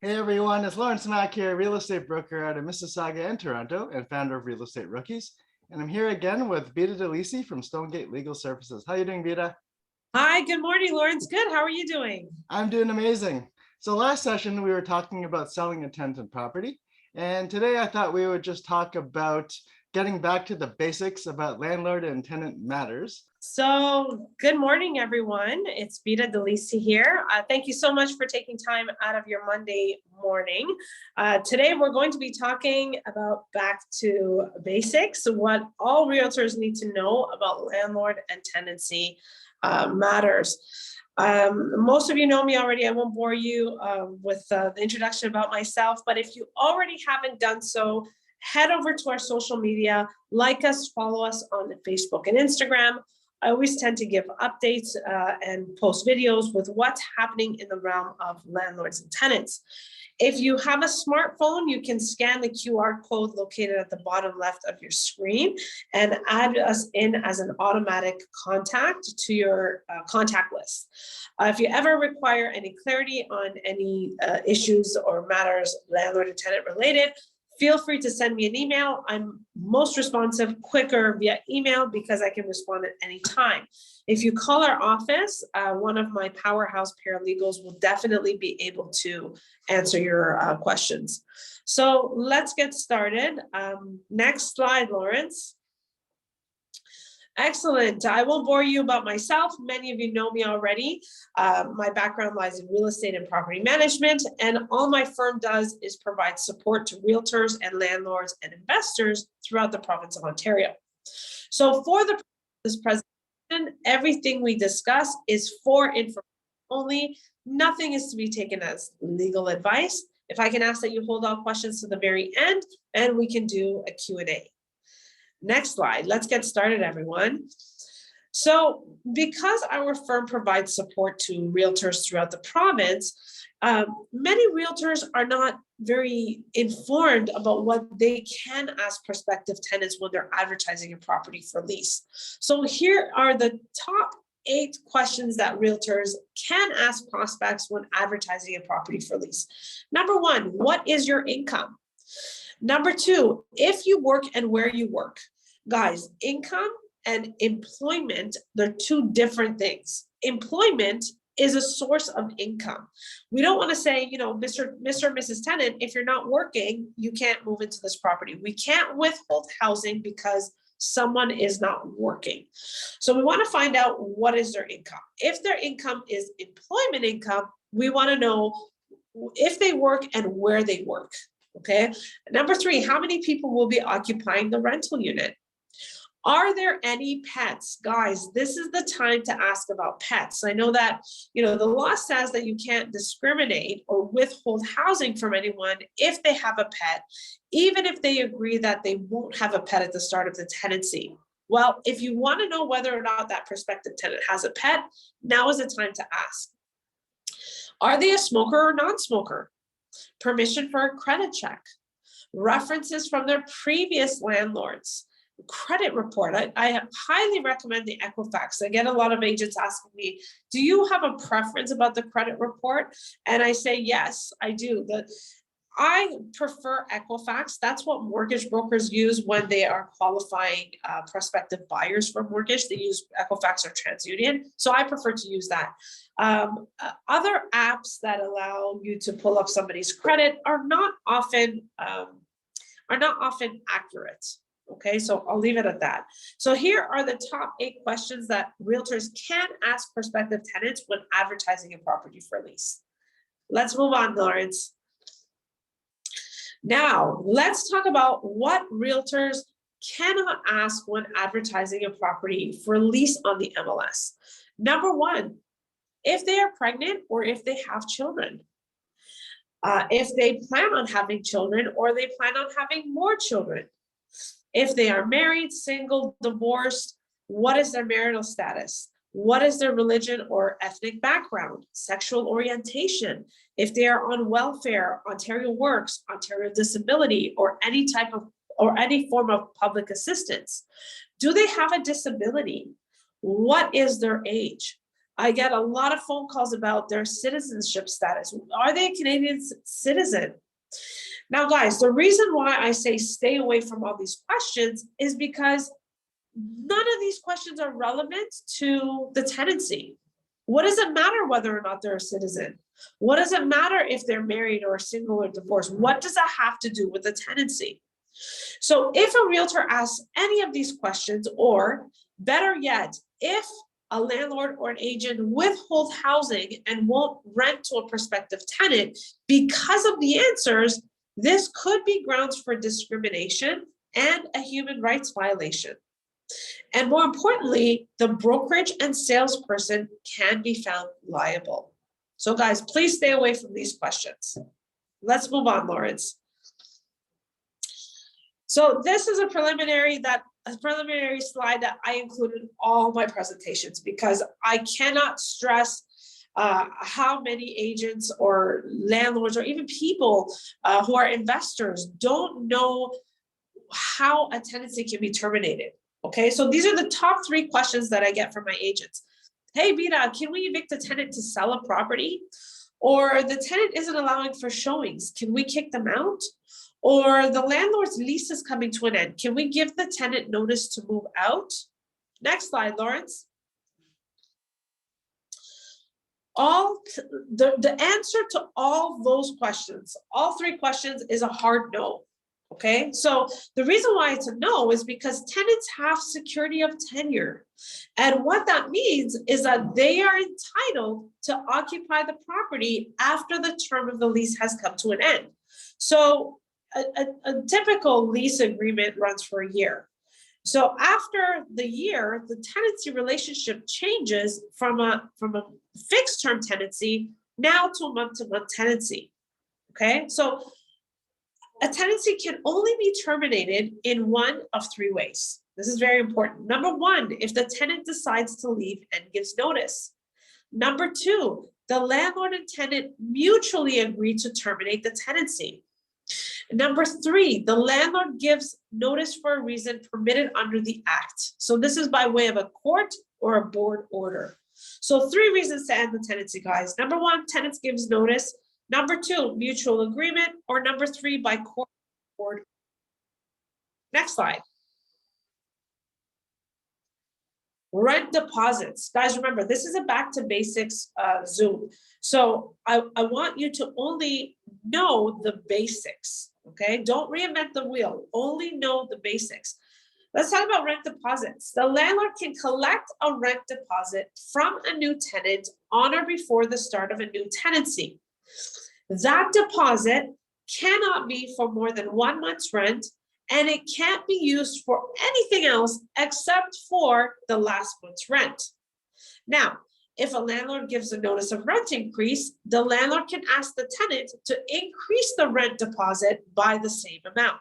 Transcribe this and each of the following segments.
Hey everyone, it's Lawrencemak here, real estate broker out of Mississauga and Toronto and founder of Real Estate Rookies. And I'm here again with Bita Di Lisi from Stonegate Legal Services. How are you doing, Bita? Hi, good morning, Lawrence. Good. How are you doing? I'm doing amazing. So last session we were talking about selling a tenant property. And today I thought we would just talk about getting back to the basics about landlord and tenant matters. So good morning, everyone. It's Bita Di Lisi here. Thank you so much for taking time out of your Monday morning. Today, we're going to be talking about back to basics, what all realtors need to know about landlord and tenancy matters. Most of you know me already. I won't bore you with the introduction about myself, but if you already haven't done so, head over to our social media, like us, follow us on Facebook and Instagram. I always tend to give updates and post videos with what's happening in the realm of landlords and tenants. If you have a smartphone, you can scan the QR code located at the bottom left of your screen and add us in as an automatic contact to your contact list. If you ever require any clarity on any issues or matters landlord and tenant related, feel free to send me an email. I'm most responsive quicker via email because I can respond at any time. If you call our office, one of my powerhouse paralegals will definitely be able to answer your questions. So let's get started. Next slide, Lawrence. Excellent. I won't bore you about myself. Many of you know me already. My background lies in real estate and property management, and all my firm does is provide support to realtors and landlords and investors throughout the province of Ontario. So for this presentation, everything we discuss is for information only. Nothing is to be taken as legal advice. If I can ask that you hold all questions to the very end, and we can do a Q&A. Next slide. Let's get started, everyone. So because our firm provides support to realtors throughout the province, many realtors are not very informed about what they can ask prospective tenants when they're advertising a property for lease. So here are the top 8 questions that realtors can ask prospects when advertising a property for lease. Number 1, what is your income? Number 2, if you work and where you work. Guys, income and employment, they're 2 different things. Employment is a source of income. We don't want to say, you know, Mr. and Mrs. Tenant, if you're not working, you can't move into this property. We can't withhold housing because someone is not working. So we want to find out what is their income. If their income is employment income, we want to know if they work and where they work. Okay. Number 3, how many people will be occupying the rental unit? Are there any pets? Guys, this is the time to ask about pets. I know that, you know, the law says that you can't discriminate or withhold housing from anyone if they have a pet, even if they agree that they won't have a pet at the start of the tenancy. Well, if you want to know whether or not that prospective tenant has a pet, now is the time to ask. Are they a smoker or non-smoker? Permission for a credit check, references from their previous landlords, credit report. I highly recommend the Equifax. I get a lot of agents asking me, do you have a preference about the credit report? And I say, yes, I do. I prefer Equifax. That's what mortgage brokers use when they are qualifying prospective buyers for mortgage. They use Equifax or TransUnion. So I prefer to use that. Other apps that allow you to pull up somebody's credit are not often accurate. Okay, so I'll leave it at that. So here are the top 8 questions that realtors can ask prospective tenants when advertising a property for lease. Let's move on, Lawrence. Now, let's talk about what realtors cannot ask when advertising a property for lease on the MLS. Number 1, if they are pregnant or if they have children. If they plan on having children or they plan on having more children. If they are married, single, divorced, what is their marital status? What is their religion or ethnic background, sexual orientation? If they are on welfare, Ontario Works, Ontario Disability, or any form of public assistance. Do they have a disability? What is their age? I get a lot of phone calls about their citizenship status. Are they a Canadian citizen? Now, guys, the reason why I say stay away from all these questions is because none of these questions are relevant to the tenancy. What does it matter whether or not they're a citizen? What does it matter if they're married or single or divorced? What does that have to do with the tenancy? So if a realtor asks any of these questions, or better yet, if a landlord or an agent withhold housing and won't rent to a prospective tenant because of the answers, this could be grounds for discrimination and a human rights violation. And more importantly, the brokerage and salesperson can be found liable. So guys, please stay away from these questions. Let's move on, Lawrence. So this is a preliminary slide that I included in all my presentations, because I cannot stress how many agents or landlords or even people who are investors don't know how a tenancy can be terminated. Okay, so these are the top 3 questions that I get from my agents. Hey, Bita, can we evict a tenant to sell a property? Or the tenant isn't allowing for showings. Can we kick them out? Or the landlord's lease is coming to an end. Can we give the tenant notice to move out? Next slide, Lawrence. The answer to all those questions, all 3 questions, is a hard no. Okay, so the reason why it's a no is because tenants have security of tenure. And what that means is that they are entitled to occupy the property after the term of the lease has come to an end. So a typical lease agreement runs for a year. So after the year, the tenancy relationship changes from a fixed term tenancy now to a month-to-month tenancy. Okay, so a tenancy can only be terminated in one of 3 ways. This is very important. Number 1, if the tenant decides to leave and gives notice. Number 2, the landlord and tenant mutually agree to terminate the tenancy. Number 3, the landlord gives notice for a reason permitted under the act. So this is by way of a court or a board order. So 3 reasons to end the tenancy, guys. Number 1, tenant gives notice. Number 2, mutual agreement. Or number 3, by court or board. Next slide. Rent deposits. Guys, remember, this is a back to basics Zoom. So I want you to only know the basics, okay? Don't reinvent the wheel, only know the basics. Let's talk about rent deposits. The landlord can collect a rent deposit from a new tenant on or before the start of a new tenancy. That deposit cannot be for more than 1 month's rent, and it can't be used for anything else except for the last month's rent. Now, if a landlord gives a notice of rent increase, the landlord can ask the tenant to increase the rent deposit by the same amount.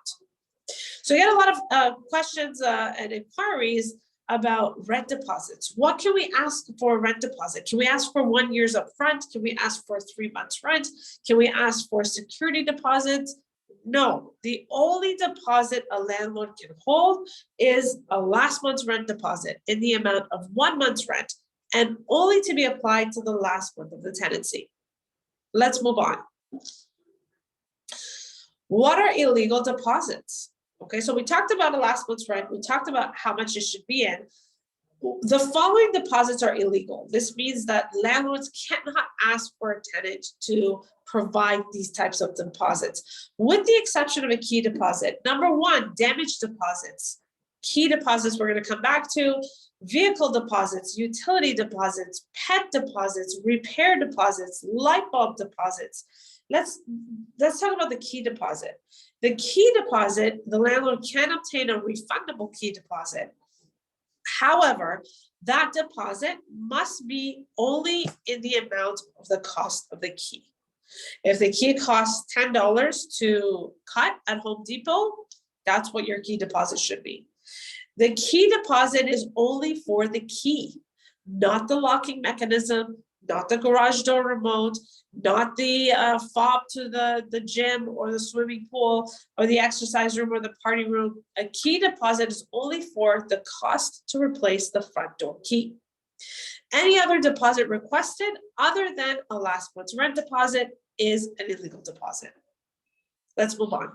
So you get a lot of questions and inquiries about rent deposits. What can we ask for a rent deposit? Can we ask for 1 year's upfront? Can we ask for 3 months rent? Can we ask for security deposits? No, the only deposit a landlord can hold is a last month's rent deposit in the amount of 1 month's rent, and only to be applied to the last month of the tenancy. Let's move on. What are illegal deposits? Okay, so we talked about a last month's rent. We talked about how much it should be in. The following deposits are illegal. This means that landlords cannot ask for a tenant to provide these types of deposits, with the exception of a key deposit. Number 1, damage deposits. Key deposits we're going to come back to. Vehicle deposits, utility deposits, pet deposits, repair deposits, light bulb deposits. Let's talk about the key deposit. The key deposit, the landlord can obtain a refundable key deposit. However, that deposit must be only in the amount of the cost of the key. If the key costs $10 to cut at Home Depot, that's what your key deposit should be. The key deposit is only for the key, not the locking mechanism, not the garage door remote, not the fob to the gym or the swimming pool or the exercise room or the party room. A key deposit is only for the cost to replace the front door key. Any other deposit requested other than a last month's rent deposit is an illegal deposit. Let's move on.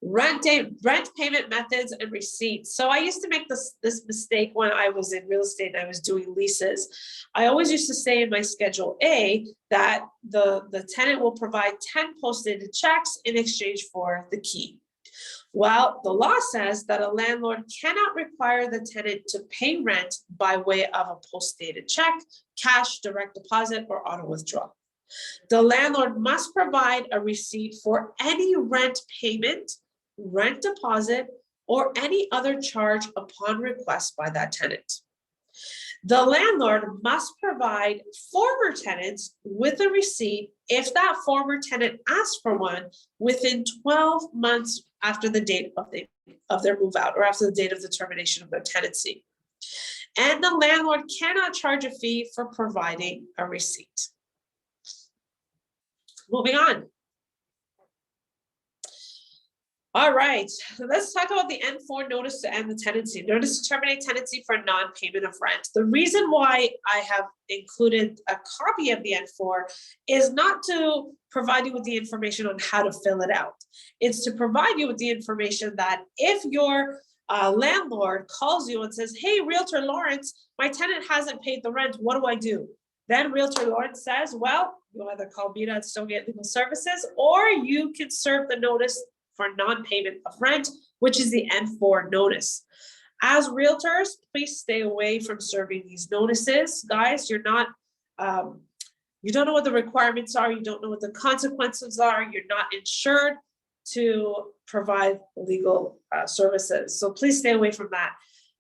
Rent payment methods and receipts. So I used to make this mistake when I was in real estate and I was doing leases. I always used to say in my Schedule A that the tenant will provide 10 post-dated checks in exchange for the key. Well, the law says that a landlord cannot require the tenant to pay rent by way of a post-dated check, cash, direct deposit, or auto withdrawal. The landlord must provide a receipt for any rent payment, rent deposit, or any other charge upon request by that tenant. The landlord must provide former tenants with a receipt if that former tenant asks for one within 12 months after the date of their move out or after the date of the termination of their tenancy. And the landlord cannot charge a fee for providing a receipt. Moving on. All right, let's talk about the N4 notice to end the tenancy. Notice to terminate tenancy for non-payment of rent. The reason why I have included a copy of the N4 is not to provide you with the information on how to fill it out. It's to provide you with the information that if your landlord calls you and says, hey, Realtor Lawrence, my tenant hasn't paid the rent, what do I do? Then Realtor Lawrence says, well, you'll either call Bita at Stonegate Legal Services or you can serve the notice for non-payment of rent, which is the N4 notice. As realtors, please stay away from serving these notices. Guys, you're not, you don't know what the requirements are. You don't know what the consequences are. You're not insured to provide legal services. So please stay away from that.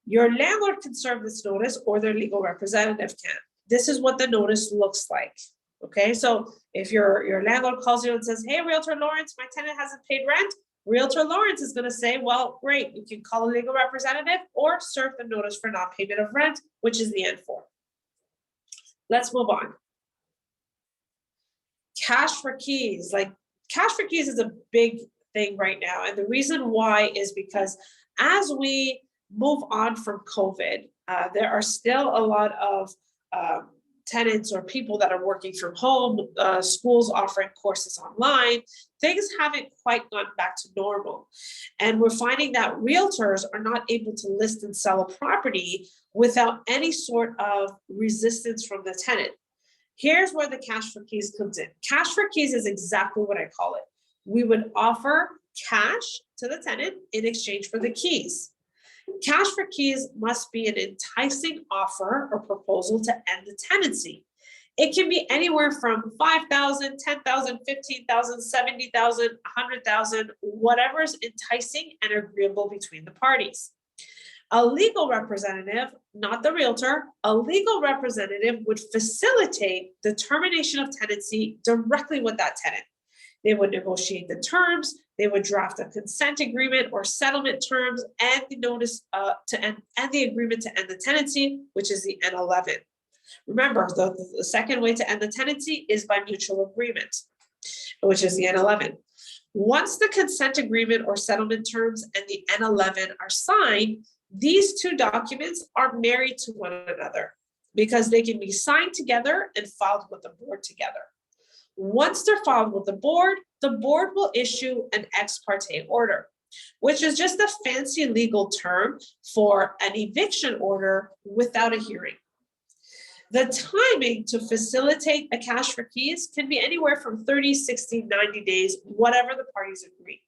Your landlord can serve this notice or their legal representative can. This is what the notice looks like. Okay, so if your landlord calls you and says, hey, Realtor Lawrence, my tenant hasn't paid rent, Realtor Lawrence is going to say, well, great, you can call a legal representative or serve the notice for non-payment of rent, which is the N4. Let's move on. Cash for keys. Like, cash for keys is a big thing right now. And the reason why is because as we move on from COVID, there are still a lot of tenants or people that are working from home, schools offering courses online. Things haven't quite gone back to normal. And we're finding that realtors are not able to list and sell a property without any sort of resistance from the tenant. Here's where the cash for keys comes in. Cash for keys is exactly what I call it. We would offer cash to the tenant in exchange for the keys. Cash for keys must be an enticing offer or proposal to end the tenancy. It can be anywhere from $5,000, $10,000, $15,000, $70,000, $100,000, whatever is enticing and agreeable between the parties. A legal representative, not the realtor, a legal representative would facilitate the termination of tenancy directly with that tenant. They would negotiate the terms, they would draft a consent agreement or settlement terms and the notice to end and the agreement to end the tenancy, which is the N11. Remember, the second way to end the tenancy is by mutual agreement, which is the N11. Once the consent agreement or settlement terms and the N11 are signed, these two documents are married to one another because they can be signed together and filed with the board together. Once they're filed with the board will issue an ex parte order, which is just a fancy legal term for an eviction order without a hearing. The timing to facilitate a cash for keys can be anywhere from 30, 60, 90 days, whatever the parties agree.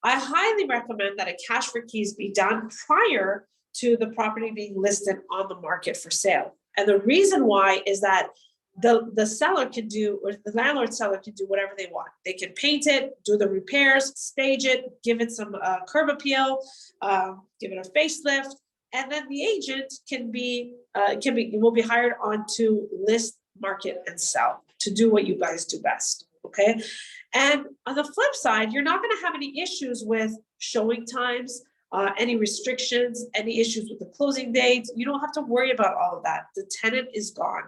I highly recommend that a cash for keys be done prior to the property being listed on the market for sale. And the reason why is that the seller can do, or the landlord seller can do whatever they want. They can paint it, do the repairs, stage it, give it some curb appeal, give it a facelift, and then the agent will be hired on to list, market, and sell, to do what you guys do best. Okay, and on the flip side, you're not going to have any issues with showing times, any restrictions, any issues with the closing dates. You don't have to worry about all of that. The tenant is gone.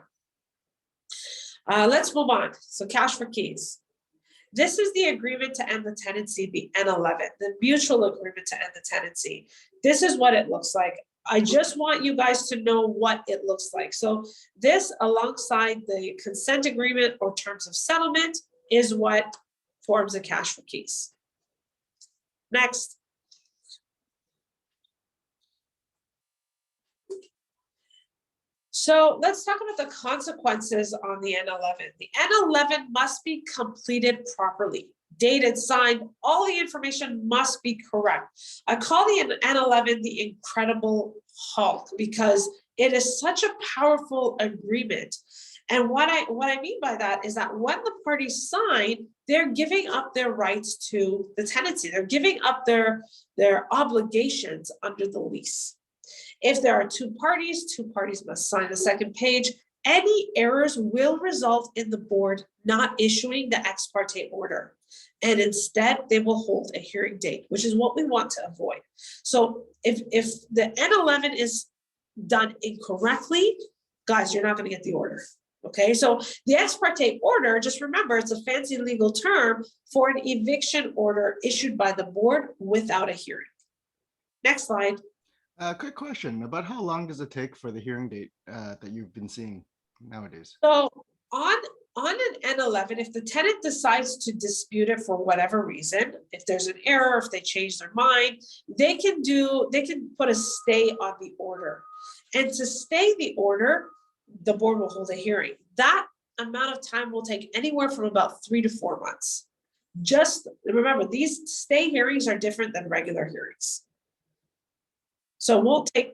Let's move on. So cash for keys. This is the agreement to end the tenancy, the N11, the mutual agreement to end the tenancy. This is what it looks like. I just want you guys to know what it looks like. So this, alongside the consent agreement or terms of settlement, is what forms a cash for keys. Next. So let's talk about the consequences on the N11. The N11 must be completed properly, dated, signed, all the information must be correct. I call the N11 the Incredible Hulk because it is such a powerful agreement. And what I mean by that is that when the parties sign, they're giving up their rights to the tenancy. They're giving up their obligations under the lease. If there are two parties must sign the second page. Any errors will result in the board not issuing the ex parte order. And instead, they will hold a hearing date, which is what we want to avoid. So if the N11 is done incorrectly, guys, you're not going to get the order. Okay, so the ex parte order, just remember, it's a fancy legal term for an eviction order issued by the board without a hearing. Next slide. Quick question about how long does it take for the hearing date that you've been seeing nowadays? So on an N11, if the tenant decides to dispute it for whatever reason, if there's an error, if they change their mind, they can put a stay on the order. And to stay the order, the board will hold a hearing. That amount of time will take anywhere from about 3 to 4 months. Just remember, these stay hearings are different than regular hearings. So it won't take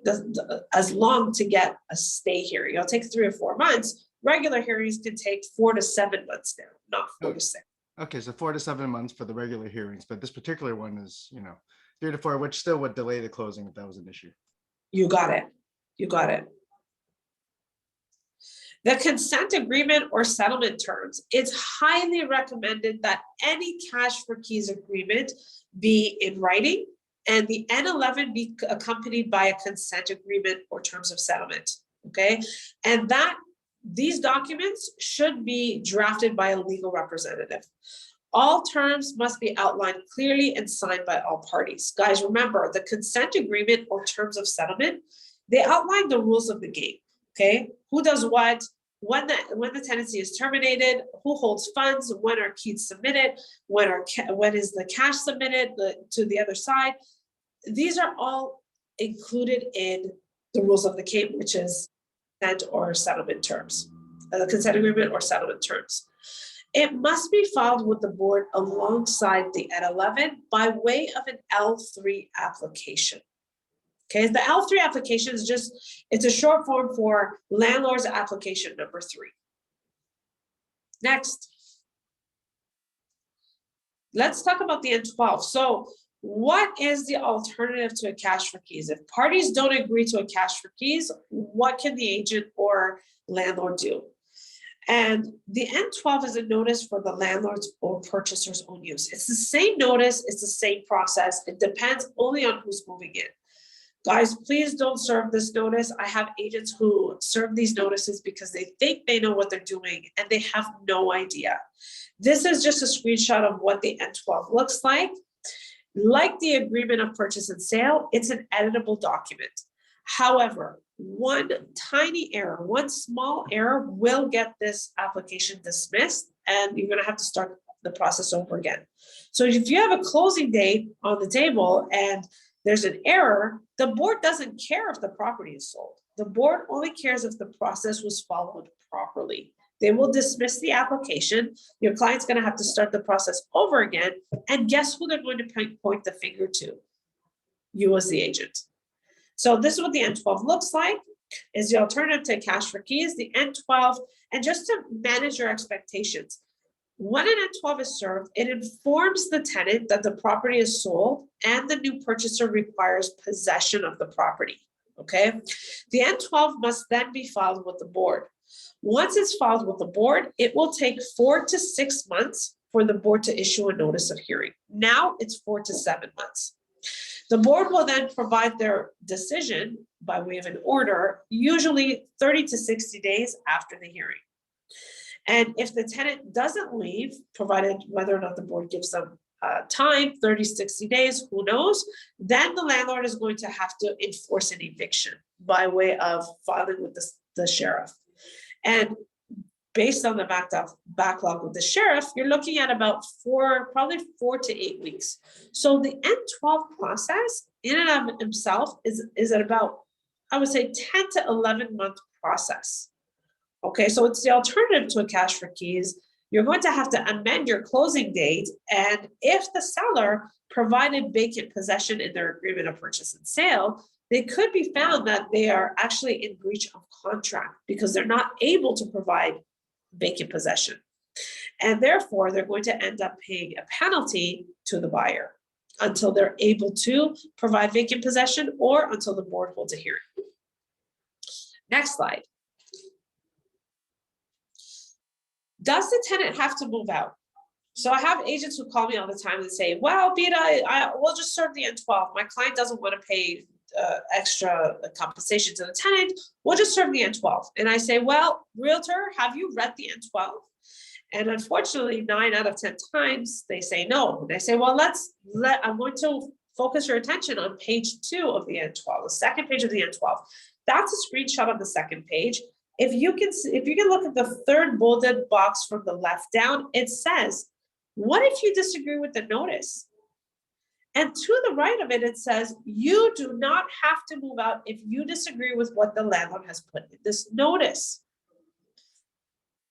as long to get a stay hearing. It'll take 3 or 4 months. Regular hearings can take 4 to 7 months now, not 4 to 6. Okay, so 4 to 7 months for the regular hearings, but this particular one is, 3 to 4, which still would delay the closing if that was an issue. You got it. You got it. The consent agreement or settlement terms, it's highly recommended that any cash for keys agreement be in writing and the N11 be accompanied by a consent agreement or terms of settlement, okay? And that these documents should be drafted by a legal representative. All terms must be outlined clearly and signed by all parties. Guys, remember, the consent agreement or terms of settlement, they outline the rules of the game, okay? Who does what, when the tenancy is terminated, who holds funds, when are keys submitted, when is the cash submitted to the other side. These are all included in the rules of the game, which is consent or settlement terms, the consent agreement or settlement terms. It must be filed with the board alongside the N11 by way of an L3 application. Okay, the L3 application is it's a short form for landlord's application number 3. Next, let's talk about the N12. So what is the alternative to a cash for keys? If parties don't agree to a cash for keys, what can the agent or landlord do? And the N12 is a notice for the landlord's or purchaser's own use. It's the same notice, it's the same process. It depends only on who's moving in. Guys, please don't serve this notice. I have agents who serve these notices because they think they know what they're doing and they have no idea. This is just a screenshot of what the N12 looks like. Like the agreement of purchase and sale, it's an editable document. However, one tiny error, one small error will get this application dismissed and you're going to have to start the process over again. So if you have a closing date on the table and there's an error, the board doesn't care if the property is sold. The board only cares if the process was followed properly. They will dismiss the application. Your client's going to have to start the process over again. And guess who they're going to point the finger to? You as the agent. So this is what the N12 looks like. Is the alternative to cash for keys, the N12. And just to manage your expectations, when an N12 is served, it informs the tenant that the property is sold and the new purchaser requires possession of the property, okay? The N12 must then be filed with the board. Once it's filed with the board, it will take 4 to 6 months for the board to issue a notice of hearing. Now it's 4 to 7 months. The board will then provide their decision by way of an order, usually 30 to 60 days after the hearing. And if the tenant doesn't leave, provided whether or not the board gives them time, 30, 60 days, who knows, then the landlord is going to have to enforce an eviction by way of filing with the sheriff. And based on the backlog with the sheriff, you're looking at about probably 4 to 8 weeks. So the N12 process in and of itself is at about, I would say, 10 to 11 month process. Okay, so it's the alternative to a cash for keys. You're going to have to amend your closing date, and if the seller provided vacant possession in their agreement of purchase and sale, they could be found that they are actually in breach of contract because they're not able to provide vacant possession. And therefore, they're going to end up paying a penalty to the buyer until they're able to provide vacant possession or until the board holds a hearing. Next slide. Does the tenant have to move out? So I have agents who call me all the time and say, well, Bita, we'll just serve the N12. My client doesn't want to pay extra compensation to the tenant. We'll just serve the N12. And I say, well, realtor, have you read the N12? And unfortunately, 9 out of 10 times they say no. And I say, well, I'm going to focus your attention on page 2 of the N12, the second page of the N12. That's a screenshot on the second page. If you can look at the third bolded box from the left down, it says, what if you disagree with the notice? And to the right of it, it says, you do not have to move out if you disagree with what the landlord has put in this notice.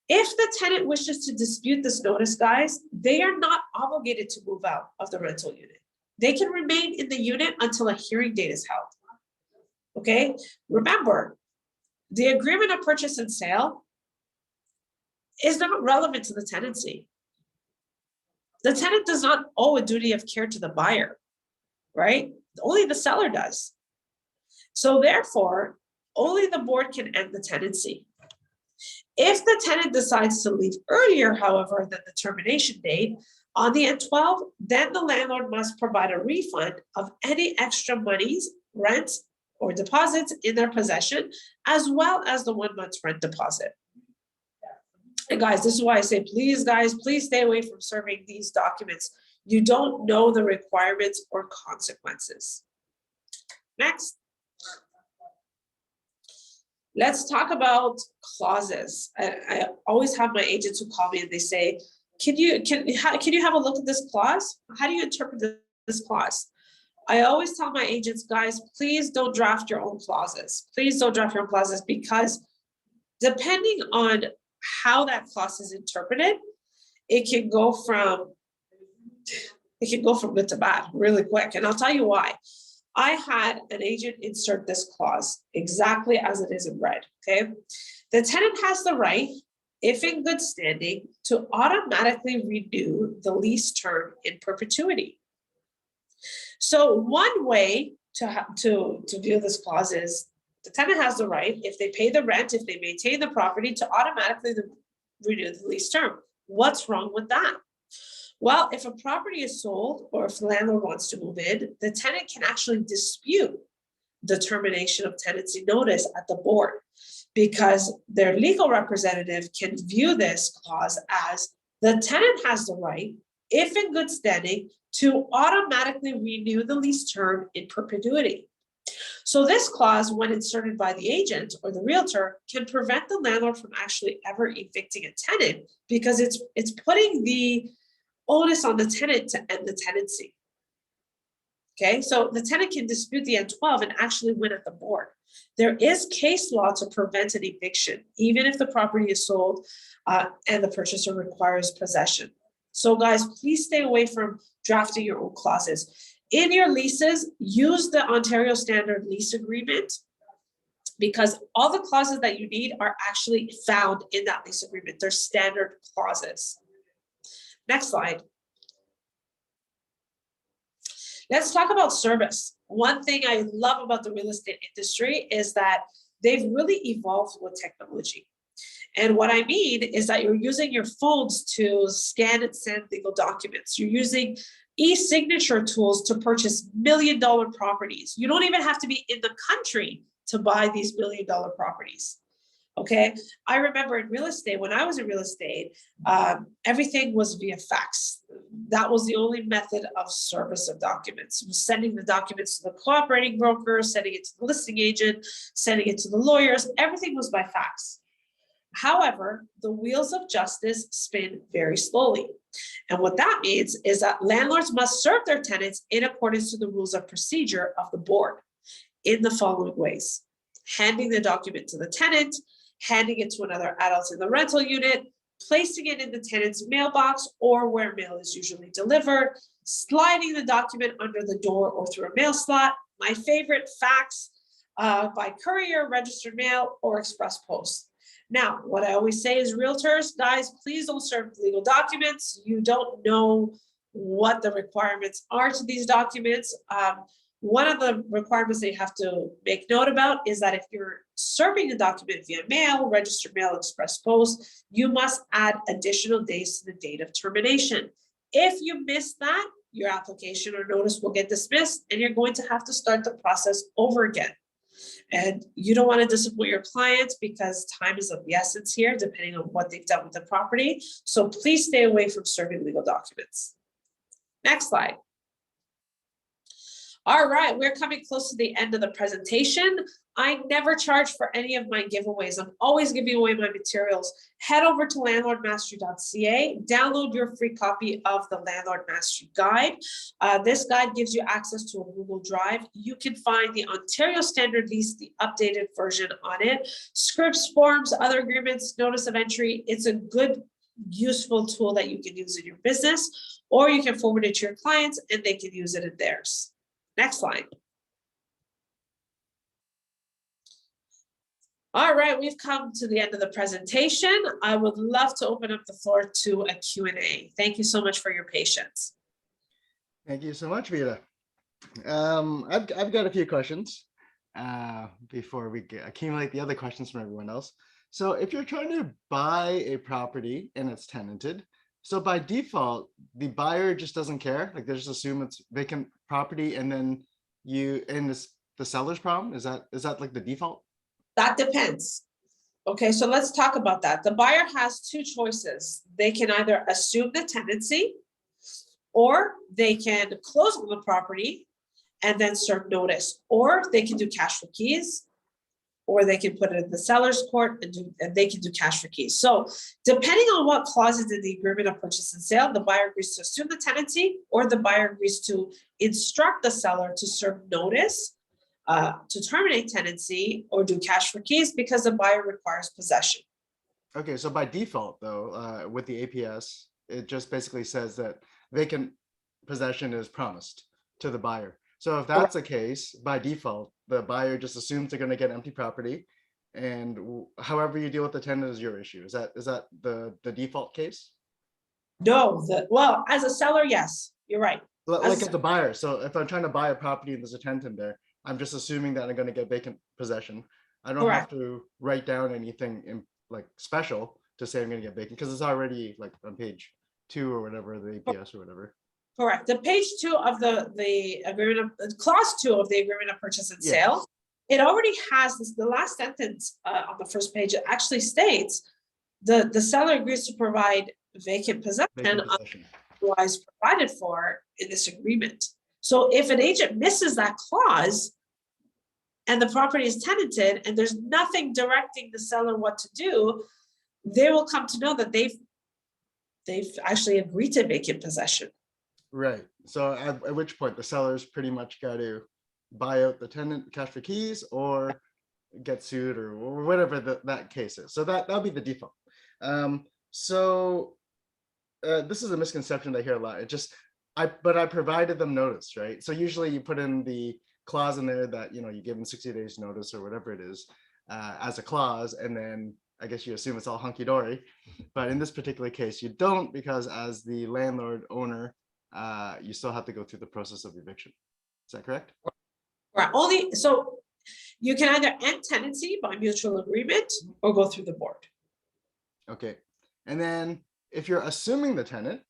If the tenant wishes to dispute this notice, guys, they are not obligated to move out of the rental unit. They can remain in the unit until a hearing date is held. Okay, remember, the agreement of purchase and sale is not relevant to the tenancy. The tenant does not owe a duty of care to the buyer, right? Only the seller does. So therefore, only the board can end the tenancy. If the tenant decides to leave earlier, however, than the termination date on the N12, then the landlord must provide a refund of any extra monies, rent, or deposits in their possession, as well as the 1 month's rent deposit. And guys, this is why I say, please, guys, please stay away from serving these documents. You don't know the requirements or consequences. Next. Let's talk about clauses. I always have my agents who call me and they say, can you have a look at this clause? How do you interpret this clause? I always tell my agents, guys, please don't draft your own clauses. Please don't draft your own clauses, because depending on how that clause is interpreted, it can go from good to bad really quick. And I'll tell you why. I had an agent insert this clause exactly as it is in red, okay? The tenant has the right, if in good standing, to automatically renew the lease term in perpetuity. So one way to view this clause is the tenant has the right, if they pay the rent, if they maintain the property, to automatically renew the lease term. What's wrong with that? Well, if a property is sold or if the landlord wants to move in, the tenant can actually dispute the termination of tenancy notice at the board, because their legal representative can view this clause as the tenant has the right, if in good standing, to automatically renew the lease term in perpetuity. So this clause, when inserted by the agent or the realtor, can prevent the landlord from actually ever evicting a tenant, because it's putting the onus on the tenant to end the tenancy. Okay, so the tenant can dispute the N12 and actually win at the board. There is case law to prevent an eviction, even if the property is sold and the purchaser requires possession. So guys, please stay away from drafting your own clauses. In your leases, use the Ontario Standard Lease Agreement, because all the clauses that you need are actually found in that lease agreement. They're standard clauses. Next slide. Let's talk about service. One thing I love about the real estate industry is that they've really evolved with technology. And what I mean is that you're using your phones to scan and send legal documents. You're using e-signature tools to purchase million-dollar properties. You don't even have to be in the country to buy these million-dollar properties. Okay, I remember in real estate, when I was in real estate, everything was via fax. that was the only method of service of documents. Sending the documents to the cooperating broker, sending it to the listing agent, sending it to the lawyers, everything was by fax. However, the wheels of justice spin very slowly. And what that means is that landlords must serve their tenants in accordance to the rules of procedure of the board in the following ways: handing the document to the tenant, handing it to another adult in the rental unit, placing it in the tenant's mailbox or where mail is usually delivered, sliding the document under the door or through a mail slot. My favorite, fax, by courier, registered mail, or express post. Now, what I always say is, realtors, guys, please don't serve legal documents. You don't know what the requirements are to these documents. One of the requirements that you have to make note about is that if you're serving a document via mail, registered mail, express post, you must add additional days to the date of termination. If you miss that, your application or notice will get dismissed and you're going to have to start the process over again. And you don't want to disappoint your clients because time is of the essence here, depending on what they've done with the property. So please stay away from serving legal documents. Next slide. All right, we're coming close to the end of the presentation. I never charge for any of my giveaways. I'm always giving away my materials. Head over to landlordmastery.ca, download your free copy of the Landlord Mastery Guide. This guide gives you access to a Google Drive. You can find the Ontario Standard Lease, the updated version on it, scripts, forms, other agreements, notice of entry. It's a good, useful tool that you can use in your business, or you can forward it to your clients and they can use it in theirs. Next slide. All right, we've come to the end of the presentation. I would love to open up the floor to a Q&A. Thank you so much for your patience. Thank you so much, Bita. I've got a few questions before we accumulate the other questions from everyone else. So if you're trying to buy a property and it's tenanted, so by default, the buyer just doesn't care. Like they just assume it's vacant property, and then the seller's problem. Is that like the default? That depends. Okay, so let's talk about that. The buyer has two choices. They can either assume the tenancy, or they can close on the property and then serve notice, or they can do cash for keys, or they can put it in the seller's court and they can do cash for keys. So depending on what clauses in the agreement of purchase and sale, the buyer agrees to assume the tenancy, or the buyer agrees to instruct the seller to serve notice, to terminate tenancy, or do cash for keys because the buyer requires possession. Okay, so by default though, with the APS, it just basically says that vacant possession is promised to the buyer. So if that's the case, by default, the buyer just assumes they're going to get empty property, and however you deal with the tenant is your issue. Is that the default case? No, well, as a seller, yes, you're right. Like as a buyer. So if I'm trying to buy a property and there's a tenant in there, I'm just assuming that I'm going to get vacant possession. I don't have to write down anything in like special to say I'm going to get vacant because it's already like on page 2 or whatever, the APS or whatever. Correct. The page 2 of the agreement, clause 2 of the agreement of purchase and sale, it already has this. The last sentence on the first page, it actually states the seller agrees to provide vacant possession otherwise provided for in this agreement. So if an agent misses that clause and the property is tenanted and there's nothing directing the seller what to do, they will come to know that they've actually agreed to vacant possession. Right. So at which point the seller's pretty much got to buy out the tenant, cash for keys, or get sued, or whatever that case is. So that'll be the default. This is a misconception that I hear a lot. But I provided them notice, right? So usually you put in the clause in there that, you give them 60 days notice or whatever it is as a clause, and then I guess you assume it's all hunky-dory. But in this particular case, you don't, because as the landlord owner, you still have to go through the process of eviction. Is that correct? Right. So you can either end tenancy by mutual agreement or go through the board. Okay. And then if you're assuming the tenant,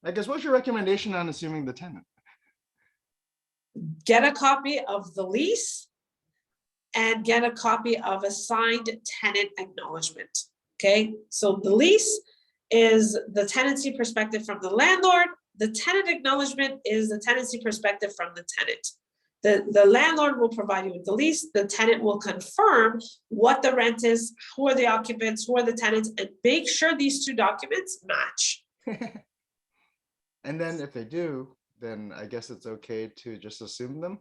I guess what's your recommendation on assuming the tenant? Get a copy of the lease and get a copy of a signed tenant acknowledgement. Okay. So the lease is the tenancy perspective from the landlord. The tenant acknowledgement is the tenancy perspective from the tenant. The landlord will provide you with the lease. The tenant will confirm what the rent is, who are the occupants, who are the tenants, and make sure these two documents match. And then if they do, then I guess it's okay to just assume them.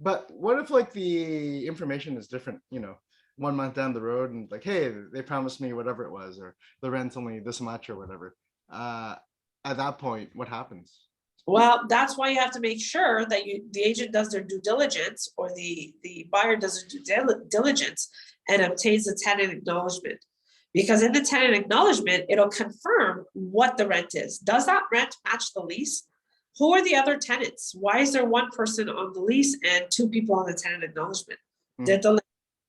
But what if like the information is different, 1 month down the road and like, hey, they promised me whatever it was, or the rent's only this much or whatever. At that point, what happens? Well, that's why you have to make sure that the agent does their due diligence, or the buyer does their due diligence and obtains the tenant acknowledgement. Because in the tenant acknowledgement, it'll confirm what the rent is. Does that rent match the lease? Who are the other tenants? Why is there one person on the lease and two people on the tenant acknowledgement? Did the landlord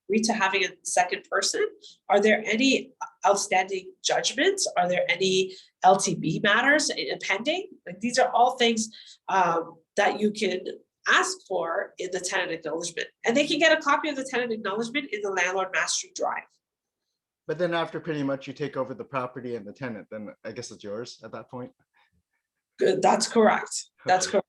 agree to having a second person? Are there any outstanding judgments? Are there any LTB matters pending? Like, these are all things that you can ask for in the tenant acknowledgement, and they can get a copy of the tenant acknowledgement in the landlord mastery drive. But then after pretty much you take over the property and the tenant, then I guess it's yours at that point. Good. That's correct. That's correct.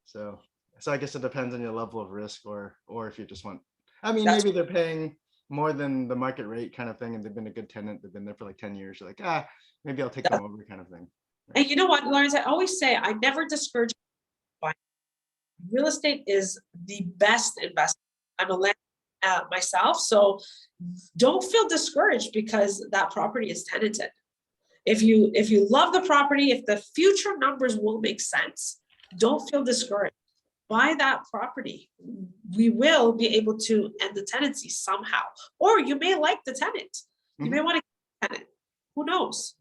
So I guess it depends on your level of risk, or if you just want, I mean, That's maybe they're paying more than the market rate kind of thing, and they've been a good tenant. They've been there for like 10 years. You're like, maybe I'll take them over kind of thing. And you know what, Lawrence, I always say, I never discourage buying. Real estate is the best investment. I'm a landlord myself, so don't feel discouraged because that property is tenanted. If you love the property, if the future numbers will make sense, don't feel discouraged. Buy that property. We will be able to end the tenancy somehow. Or you may like the tenant. You may want to keep the tenant. Who knows?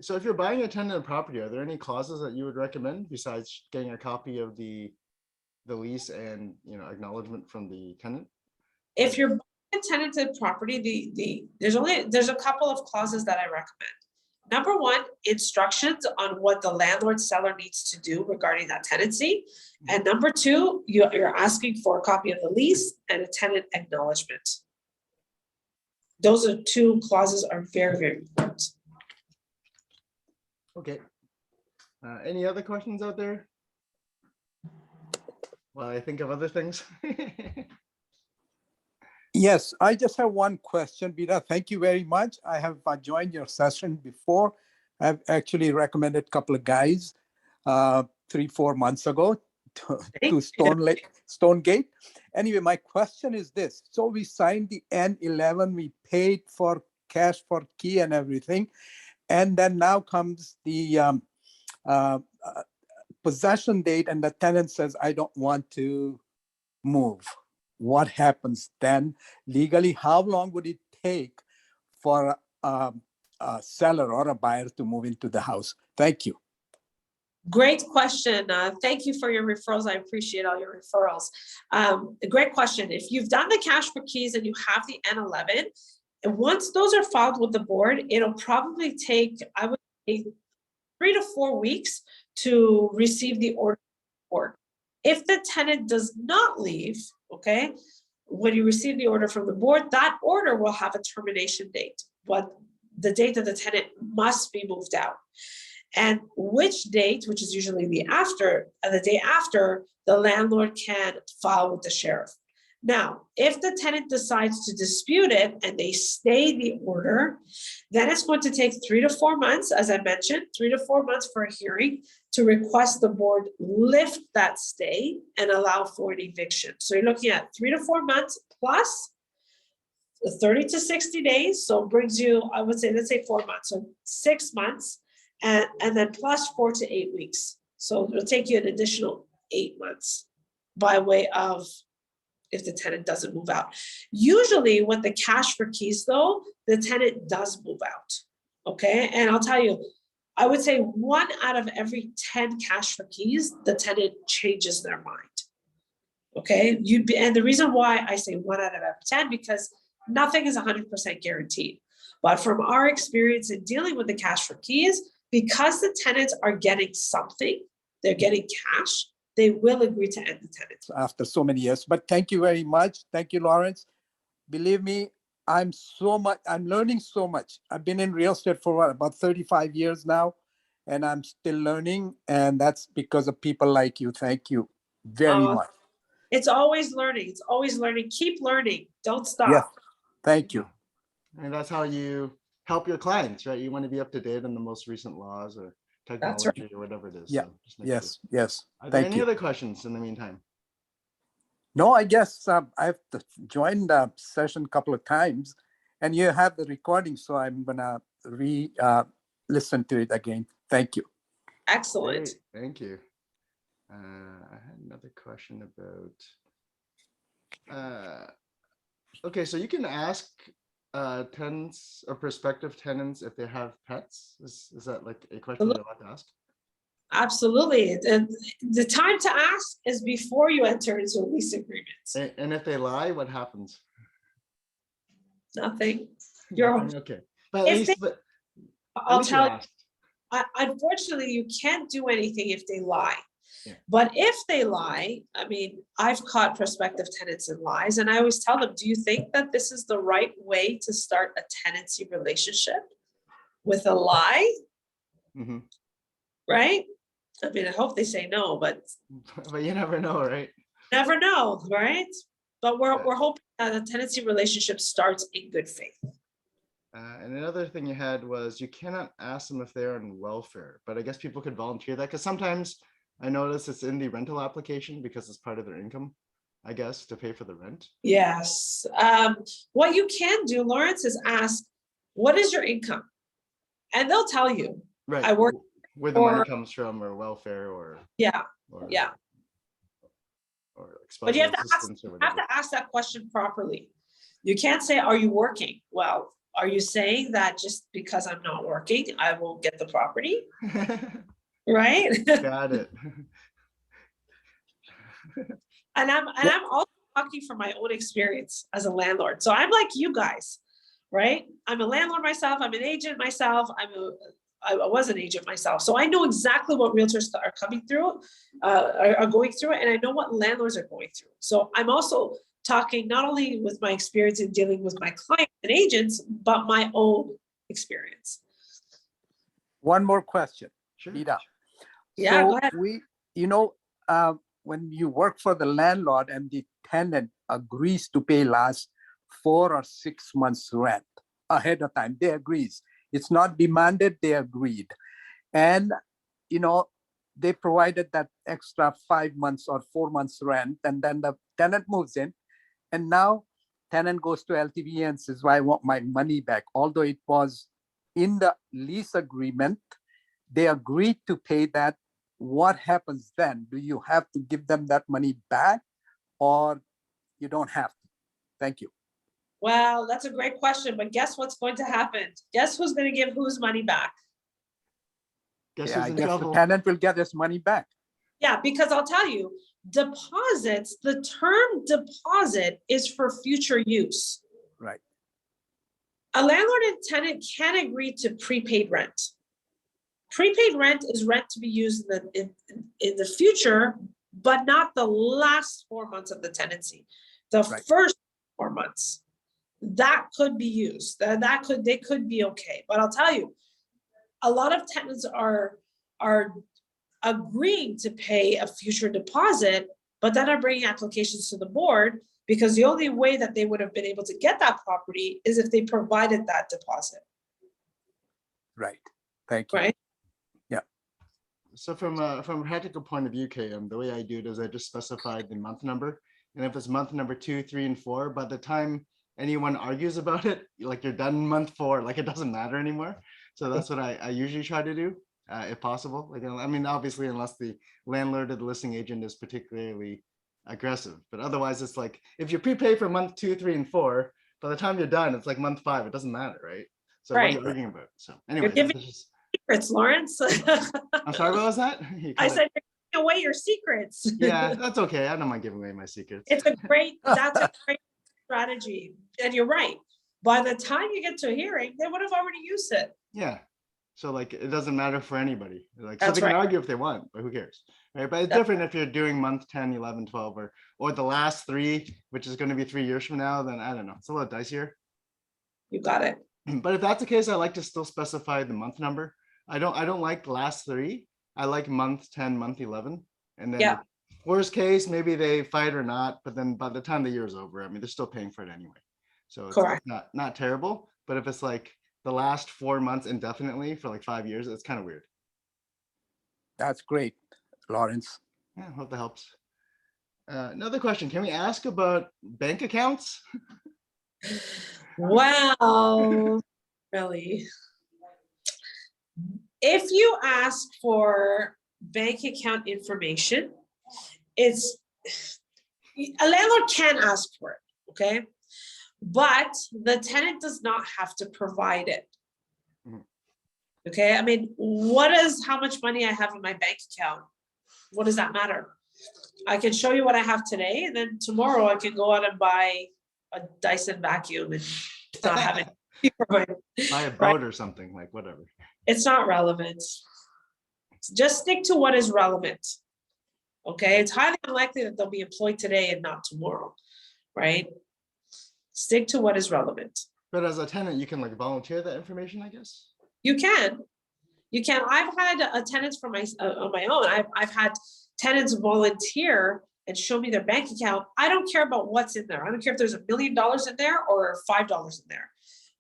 So if you're buying a tenant property, are there any clauses that you would recommend besides getting a copy of the lease and acknowledgement from the tenant? If you're buying a tenanted property, there's a couple of clauses that I recommend. Number one, instructions on what the landlord seller needs to do regarding that tenancy. And number two, you're asking for a copy of the lease and a tenant acknowledgement. Those are two clauses are very, very important. Okay. Any other questions out there? Well, I think of other things. Yes, I just have one question, Bita. Thank you very much. I have joined your session before. I've actually recommended a couple of guys 3-4 months ago to Stonegate. Anyway, my question is this. So we signed the N11, we paid for cash for key and everything. And then now comes the possession date and the tenant says, I don't want to move. What happens then legally? How long would it take for a seller or a buyer to move into the house? Thank you. Great question. Thank you for your referrals. I appreciate all your referrals. A great question. If you've done the cash for keys and you have the N11, and once those are filed with the board, it'll probably take, I would say, 3 to 4 weeks to receive the order. If the tenant does not leave, okay, when you receive the order from the board, that order will have a termination date, but the date that the tenant must be moved out. And which date, which is usually the day after, the landlord can file with the sheriff. Now, if the tenant decides to dispute it and they stay the order, then it's going to take 3 to 4 months, as I mentioned, 3 to 4 months for a hearing to request the board lift that stay and allow for an eviction. So you're looking at 3 to 4 months plus 30 to 60 days. So it brings you, I would say, let's say 4 months, so 6 months, and then plus 4 to 8 weeks. So it'll take you an additional 8 months by way of if the tenant doesn't move out. Usually with the cash for keys though, the tenant does move out, okay? And I'll tell you, I would say 1 out of every 10 cash for keys, the tenant changes their mind, okay? And the reason why I say 1 out of every 10, because nothing is 100% guaranteed. But from our experience in dealing with the cash for keys, because the tenants are getting something, they're getting cash, they will agree to end the tenancy. After so many years, but thank you very much. Thank you, Lawrence. Believe me, I'm learning so much. I've been in real estate for about 35 years now. and I'm still learning. And that's because of people like you. Thank you very Oh, much. it's always learning. It's always learning. Keep learning. Don't stop. Yes, thank you. And that's how you help your clients, right? You want to be up to date on the most recent laws or technology or whatever it is. Yeah. So just make Yes, sure. yes. Are there Thank any you. other questions in the meantime? No, I guess I've joined the session a couple of times, and you have the recording, so I'm gonna listen to it again. Thank you. Excellent. Great, thank you. I had another question about, okay, so you can ask tenants or prospective tenants if they have pets. Is that like a question you're allowed to ask? Absolutely. And the time to ask is before you enter into a lease agreement. And if they lie, what happens? Nothing. Nothing? Okay, but at If least, they- but at I'll least you tell you, asked. unfortunately, you can't do anything if they lie. Yeah. But if they lie, I mean, I've caught prospective tenants in lies, and I always tell them, do you think that this is the right way to start a tenancy relationship with a lie? Mhm. Right? I mean, I hope they say no, but But you never know, right? never know, right? But Yeah. we're hoping that a tenancy relationship starts in good faith. And another thing you had was you cannot ask them if they're on welfare, but I guess people could volunteer that because sometimes I notice it's in the rental application because it's part of their income, I guess, to pay for the rent. Yes. What you can do, Lawrence, is ask, what is your income? And they'll tell you. Right. I work where the money for- comes from or welfare or Yeah, or, yeah. or But you have spousal to ask, assistance or whatever. ask that question properly. You can't say, are you working? Well, are you saying that just because I'm not working, I won't get the property? Right? Got it. And I'm also talking from my own experience as a landlord. So I'm like you guys, right? I'm a landlord myself. I'm an agent myself. I was an agent myself. So I know exactly what realtors are coming through, are going through, and I know what landlords are going through. So I'm also talking not only with my experience in dealing with my clients and agents, but my own experience. One more question, Sure. Bita. Yeah, So go ahead. when you work for the landlord and the tenant agrees to pay last 4 or 6 months rent ahead of time, they agrees. It's not demanded, they agreed. And, they provided that extra 5 months or 4 months rent, and then the tenant moves in. And now tenant goes to LTV and says, well, I want my money back. Although it was in the lease agreement, they agreed to pay that. What happens then? Do you have to give them that money back or you don't have to? Thank you. Well, that's a great question, but guess what's going to happen? Guess who's going to give whose money back? Guess Yeah, who's I in guess trouble? the tenant will get his money back. Yeah, because I'll tell you, deposits, the term deposit is for future use. Right. A landlord and tenant can agree to prepaid rent. Prepaid rent is rent to be used in the future, but not the last 4 months of the tenancy. The Right. first 4 months, that could be used. They could be okay. But I'll tell you, a lot of tenants are agreeing to pay a future deposit, but then are bringing applications to the board because the only way that they would have been able to get that property is if they provided that deposit. Right. Thank you. Right. So from a practical point of view, KM, the way I do it is I just specify the month number. And if it's month number 2, 3, and 4, by the time anyone argues about it, like you're done month 4, like it doesn't matter anymore. So that's what I usually try to do, if possible. Like, I mean, obviously, unless the landlord or the listing agent is particularly aggressive, but otherwise it's like, if you prepay for month 2, 3, and 4, by the time you're done, it's like month 5, it doesn't matter, right? So what are you arguing about? So anyway, You're giving secrets, Lawrence. I'm sorry, what was that? I said you're giving away your secrets. Yeah, that's okay. I don't mind giving away my secrets. That's a great strategy. And you're right. By the time you get to a hearing, they would have already used it. Yeah. So like, it doesn't matter for anybody. Like, so That's they can right. argue if they want, but who cares? Right. But it's different if you're doing month 10, 11, 12, or the last 3, which is going to be 3 years from now, then I don't know. It's a little dicier. You got it. But if that's the case, I like to still specify the month number. I don't like the last 3. I like month 10, month 11. And then Yeah. worst case, maybe they fight or not, but then by the time the year is over, I mean, they're still paying for it anyway. So it's Correct. not terrible. But if it's like the last 4 months indefinitely for like 5 years, it's kind of weird. That's great, Lawrence. Yeah, hope that helps. Another question. Can we ask about bank accounts? Well, really. If you ask for bank account information, it's a landlord can ask for it, okay? But the tenant does not have to provide it. Mhm. Okay, I mean, how much money I have in my bank account? What does that matter? I can show you what I have today, and then tomorrow I can go out and buy a Dyson vacuum and not have it. Buy a boat or something, like whatever. It's not relevant. Just stick to what is relevant. Okay, it's highly unlikely that they'll be employed today and not tomorrow, right? Stick to what is relevant. But as a tenant, you can like volunteer that information, I guess. You can. I've had tenants for on my own. I've had tenants volunteer and show me their bank account. I don't care about what's in there. I don't care if there's $1 million in there or $5 in there.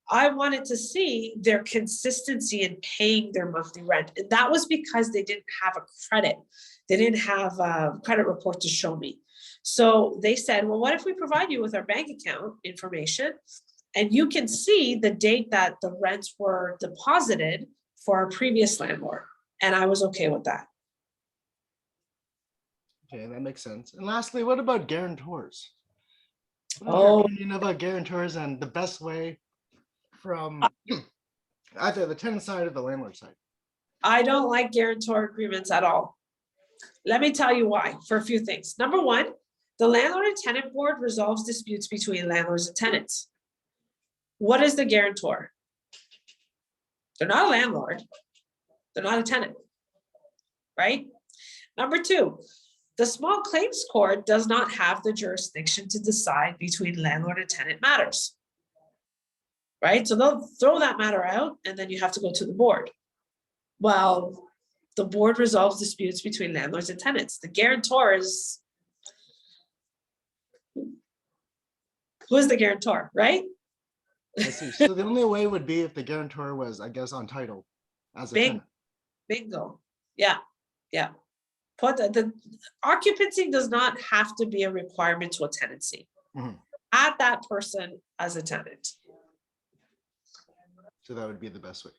I wanted to see their consistency in paying their monthly rent. And that was because they didn't have a credit. They didn't have a credit report to show me. So they said, well, what if we provide you with our bank account information and you can see the date that the rents were deposited for our previous landlord? And I was okay with that. Okay, that makes sense. And lastly, what about guarantors? What is Oh. your opinion about guarantors and the best way from either the tenant side or the landlord side? I don't like guarantor agreements at all. Let me tell you why, for a few things. Number one, the landlord and tenant board resolves disputes between landlords and tenants. What is the guarantor? They're not a landlord. They're not a tenant, right? Number two, the small claims court does not have the jurisdiction to decide between landlord and tenant matters, right? So they'll throw that matter out and then you have to go to the board. Well, the board resolves disputes between landlords and tenants. The guarantor is, who is the guarantor, right? I see. So the only way would be if the guarantor was, I guess, on title as a tenant. Bingo. Yeah. Put the occupancy does not have to be a requirement to a tenancy. Mhm. Add that person as a tenant. So that would be the best way.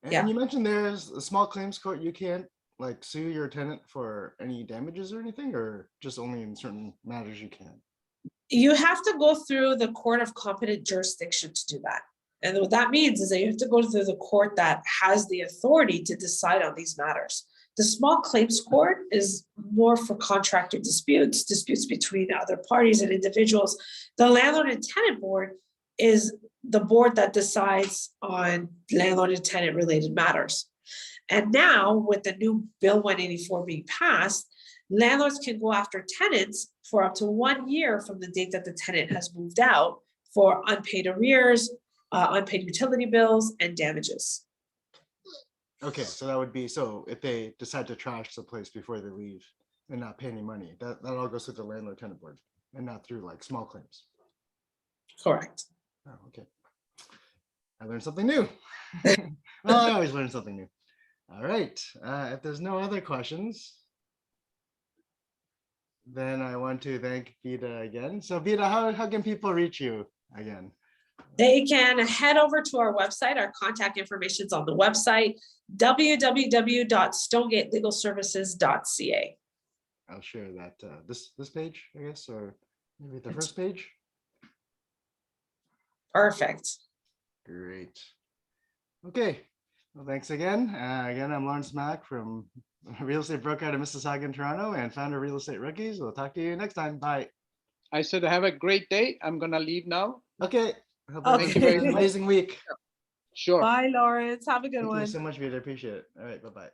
And Yeah. you mentioned there's a small claims court. You can't like sue your tenant for any damages or anything, or just only in certain matters you can. You have to go through the court of competent jurisdiction to do that. And what that means is that you have to go through the court that has the authority to decide on these matters. The small claims court is more for contractor disputes between other parties and individuals. The landlord and tenant board is the board that decides on landlord and tenant related matters. And now with the new Bill 184 being passed, landlords can go after tenants for up to 1 year from the date that the tenant has moved out for unpaid arrears, unpaid utility bills, and damages. Okay, so that would be, so if they decide to trash the place before they leave and not pay any money, that all goes through the landlord tenant board and not through like small claims. Correct. Oh, okay. I learned something new. Well, I always learn something new. All right. If there's no other questions, then I want to thank Bita again. So Bita, how can people reach you again? They can head over to our website. Our contact information is on the website, www.stonegatelegalservices.ca. I'll share that this page, I guess, or maybe the first page. Perfect. Great. Okay. Well, thanks again. Again, I'm Lawrencemak from Real Estate Broker out of Mississauga in Toronto and founder of Real Estate Rookies. We'll talk to you next time. Bye. I said have a great day. I'm gonna leave now. Okay. Hope Okay. everyone has an amazing week. Sure. Bye, Lawrence. Have a good Thank one. you so much, Vita. Appreciate it. All right. Bye-bye.